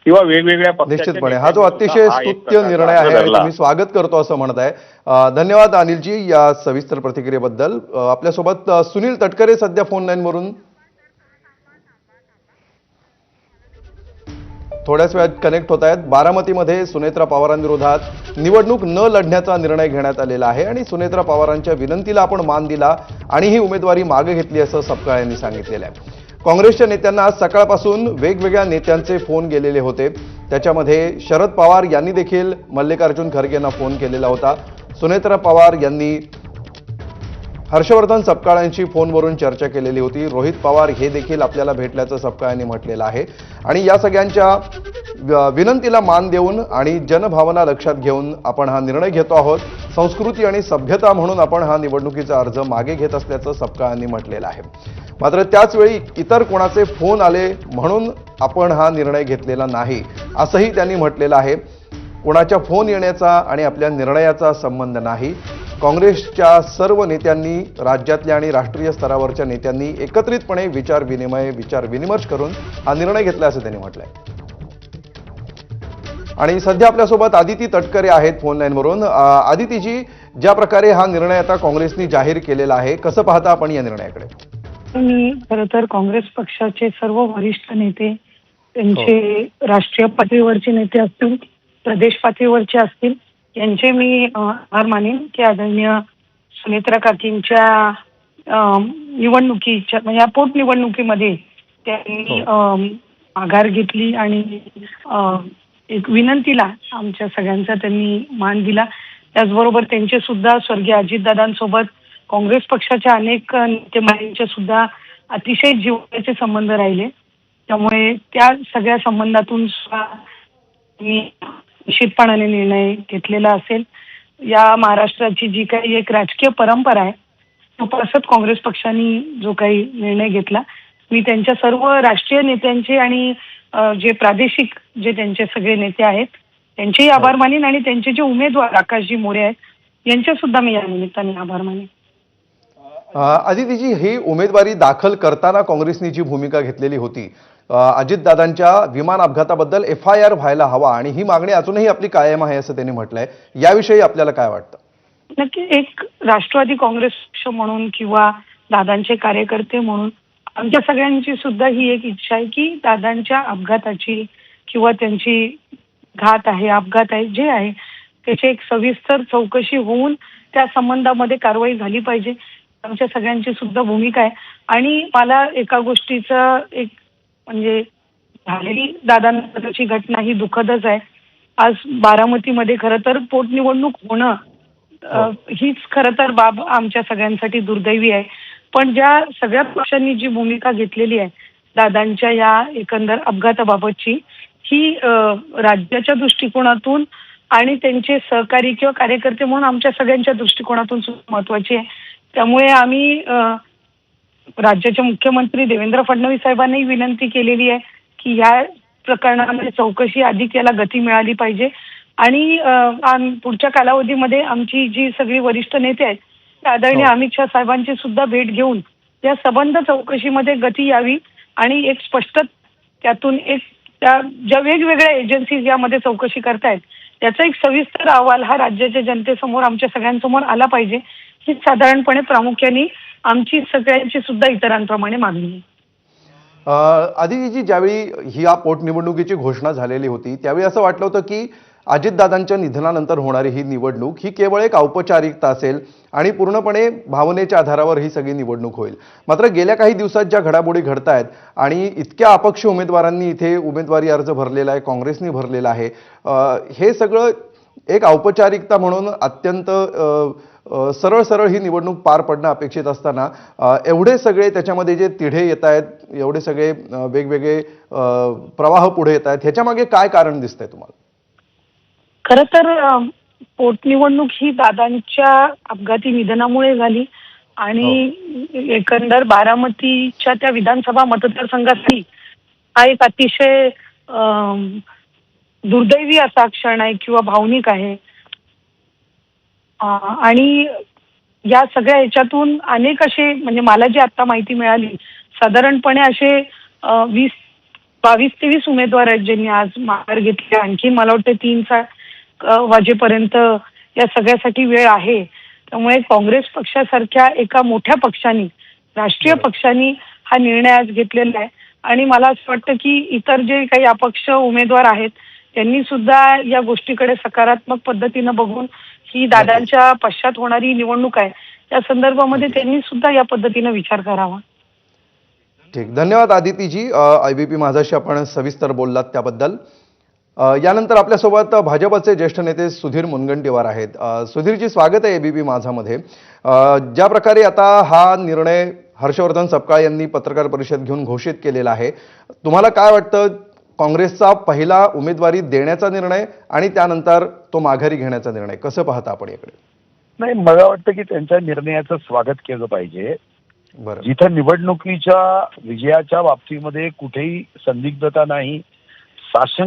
किंवा वेगवेगळ्या पक्षाच्या निश्चितपणे हा जो अतिशय स्तुत्य निर्णय आहे तुम्ही स्वागत करतो असं म्हणताय. धन्यवाद अनिलजी या सविस्तर प्रतिक्रियेबद्दल. आपल्यासोबत सुनील तटकरे सध्या फोन लाईन वरून थोड्याच वेळात कनेक्ट होत आहेत. बारामतीमध्ये सुनेत्रा पवारांविरोधात निवडणूक न लढण्याचा निर्णय घेण्यात आलेला आहे आणि सुनेत्रा पवारांच्या विनंतीला आपण मान दिला आणि ही उमेदवारी मागे घेतली असं सपकाळ यांनी सांगितलेलं आहे. काँग्रेसच्या नेत्यांना आज सकाळपासून वेगवेगळ्या नेत्यांचे फोन गेलेले होते. त्याच्यामध्ये शरद पवार यांनी देखील मल्लिकार्जुन खरगे यांना फोन केलेला होता. सुनेत्रा पवार यांनी हर्षवर्धन सपकाळ यांची फोनवरून चर्चा केलेली होती. रोहित पवार हे देखील आपल्याला भेटल्याचं सपकाळ यांनी म्हटलेलं आहे. आणि या सगळ्यांच्या विनंतीला मान देऊन आणि जनभावना लक्षात घेऊन आपण हा निर्णय घेतो आहोत. संस्कृती आणि सभ्यता म्हणून आपण हा निवडणुकीचा अर्ज मागे घेत असल्याचं सपकाळ यांनी म्हटलेलं आहे. मात्र त्याचवेळी इतर कोणाचे फोन आले म्हणून आपण हा निर्णय घेतलेला नाही असंही त्यांनी म्हटलेलं आहे. कोणाच्या फोन येण्याचा आणि आपल्या निर्णयाचा संबंध नाही. काँग्रेसच्या सर्व नेत्यांनी, राज्यातल्या आणि राष्ट्रीय स्तरावरच्या नेत्यांनी एकत्रितपणे विचार-विनिमय करून हा निर्णय घेतला असं त्यांनी म्हटलंय. आणि सध्या आपल्यासोबत आदिती तटकरे आहेत फोन लाईनवरून. आदितीजी, ज्या प्रकारे हा निर्णय आता काँग्रेसने जाहीर केलेला आहे, कसं पाहता आपण या निर्णयाकडे? मी खरं तर काँग्रेस पक्षाचे सर्व वरिष्ठ नेते, त्यांचे राष्ट्रीय पातळीवरचे नेते असतील, प्रदेश पातळीवरचे असतील, यांचे मी आभार मानेन की आदरणीय सुनेत्रा काकींच्या निवडणुकीच्या म्हणजे पोटनिवडणुकीमध्ये त्यांनी माघार घेतली आणि एक विनंतीला आमच्या सगळ्यांचा त्यांनी मान दिला. त्याचबरोबर त्यांचे सुद्धा स्वर्गीय अजितदादांसोबत काँग्रेस पक्षाच्या अनेक नेतेमान्यांचे सुद्धा अतिशय जिव्हाळ्याचे संबंध राहिले. त्यामुळे त्या सगळ्या संबंधातून मी निश्चितपणाने निर्णय घेतलेला असेल. या महाराष्ट्राची जी काही एक राजकीय परंपरा आहे तसंच काँग्रेस पक्षाने जो काही निर्णय घेतला, मी त्यांच्या सर्व राष्ट्रीय नेत्यांचे आणि जे प्रादेशिक जे त्यांचे सगळे नेते आहेत त्यांचेही आभार मानेन आणि त्यांचे जे उमेदवार आकाशजी मोरे आहेत यांचे सुद्धा मी या निमित्ताने आभार मानेन. आदितीजी, ही उमेदवारी दाखल करताना काँग्रेसने जी भूमिका घेतलेली होती, अजितदादांच्या विमान अपघाताबद्दल FIR व्हायला हवा आणि ही मागणी अजूनही आपली कायम आहे असं त्यांनी म्हटलंय. याविषयी आपल्याला काय वाटतं? नक्की एक राष्ट्रवादी काँग्रेस पक्ष म्हणून किंवा दादांचे कार्यकर्ते म्हणून आमच्या सगळ्यांची सुद्धा ही एक इच्छा आहे की दादांच्या अपघाताची किंवा त्यांची घात आहे, अपघात आहे जे आहे त्याची एक सविस्तर चौकशी होऊन त्या संबंधामध्ये कारवाई झाली पाहिजे. आमच्या सगळ्यांची सुद्धा भूमिका आहे. आणि मला एका गोष्टीचं एक म्हणजे झालेली दादांची घटना ही दुःखदच आहे. आज बारामतीमध्ये खरं तर पोटनिवडणूक होणं हीच खरं तर बाब आमच्या सगळ्यांसाठी दुर्दैवी आहे. पण ज्या सगळ्या पक्षांनी जी भूमिका घेतलेली आहे दादांच्या या एकंदर अपघाताबाबतची, ही राज्याच्या दृष्टिकोनातून आणि त्यांचे सहकारी किंवा कार्यकर्ते म्हणून आमच्या सगळ्यांच्या दृष्टिकोनातून सुद्धा महत्वाची आहे. त्यामुळे आम्ही राज्याचे मुख्यमंत्री देवेंद्र फडणवीस साहेबांनी विनंती केलेली आहे की या प्रकरणामध्ये चौकशी अधिक याला गती मिळाली पाहिजे आणि पुढच्या कालावधीमध्ये आमची जी सगळी वरिष्ठ नेते आहेत आदरणीय अमित शाह साहेबांची सुद्धा भेट घेऊन या संबंध चौकशीमध्ये गती यावी आणि एक स्पष्ट त्यातून एक त्या ज्या वेगवेगळ्या एजन्सीज यामध्ये चौकशी करतायत त्याचा एक सविस्तर अहवाल हा राज्याच्या जनतेसमोर आमच्या सगळ्यांसमोर आला पाहिजे. ही साधारणपणे प्रामुख्याने आमची सगळ्यांची सुद्धा इतरांप्रमाणे मागणी आहे. आदितीजी, ज्यावेळी ही पोटनिवडणुकीची घोषणा झालेली होती त्यावेळी असं वाटलं होतं की अजितदादांच्या निधनानंतर होणारी ही निवडणूक ही केवळ एक औपचारिकता असेल आणि पूर्णपणे भावनेच्या आधारावर ही सगळी निवडणूक होईल. मात्र गेल्या काही दिवसात ज्या घडामोडी घडतायत आणि इतक्या अपक्ष उमेदवारांनी इथे उमेदवारी अर्ज भरलेला आहे, काँग्रेसने भरलेला आहे, हे सगळं एक औपचारिकता म्हणून अत्यंत सरळ सरळ ही निवडणूक पार पडणं अपेक्षित असताना एवढे सगळे त्याच्यामध्ये जे तिढे येत आहेत, एवढे सगळे वेगवेगळे प्रवाह पुढे येत आहेत, ह्याच्यामागे काय कारण दिसतंय तुम्हाला? खरं तर पोटनिवडणूक ही दादांच्या अपघाती निधनामुळे झाली आणि एकंदर बारामतीच्या त्या विधानसभा मतदारसंघातली हा एक अतिशय दुर्दैवी असा क्षण आहे किंवा भावनिक आहे. आणि या सगळ्या ह्याच्यातून अनेक असे म्हणजे मला जी आता माहिती मिळाली साधारणपणे असे 20 22-23 उमेदवार आहेत ज्यांनी आज माघार घेतली. आणखी मला वाटतं 3 वाजेपर्यंत या सगळ्यासाठी वेळ आहे. त्यामुळे काँग्रेस पक्षासारख्या एका मोठ्या पक्षाने, राष्ट्रीय पक्षाने हा निर्णय आज घेतलेला आहे. आणि मला असं वाटतं की इतर जे काही अपक्ष उमेदवार आहेत त्यांनी सुद्धा या गोष्टीकडे सकारात्मक पद्धतीनं बघून ही दादांच्या पश्चात होणारी निवडणूक आहे त्या संदर्भामध्ये त्यांनी सुद्धा या पद्धतीनं विचार करावा. ठीक, धन्यवाद आदितीजी. IBP माझाशी आपण सविस्तर बोललात त्याबद्दल. यानंतर आपल्यासोबत भाजपचे ज्येष्ठ नेते सुधीर मुनगंटीवार आहेत. सुधीरजी, स्वागत आहे ABP माझामध्ये. ज्या प्रकारे आता हा निर्णय हर्षवर्धन सपकाळ यांनी पत्रकार परिषद घेऊन घोषित केलेला आहे, तुम्हाला काय वाटतं? काँग्रेसचा पहिला उमेदवारी देण्याचा निर्णय आणि त्यानंतर तो माघारी घेण्याचा निर्णय कसं पाहता आपण याकडे? नाही, मला वाटतं की त्यांच्या निर्णयाचं स्वागत केलं पाहिजे. बरं. जिथं निवडणुकीच्या विजयाच्या बाबतीमध्ये कुठेही संदिग्धता नाही, शासन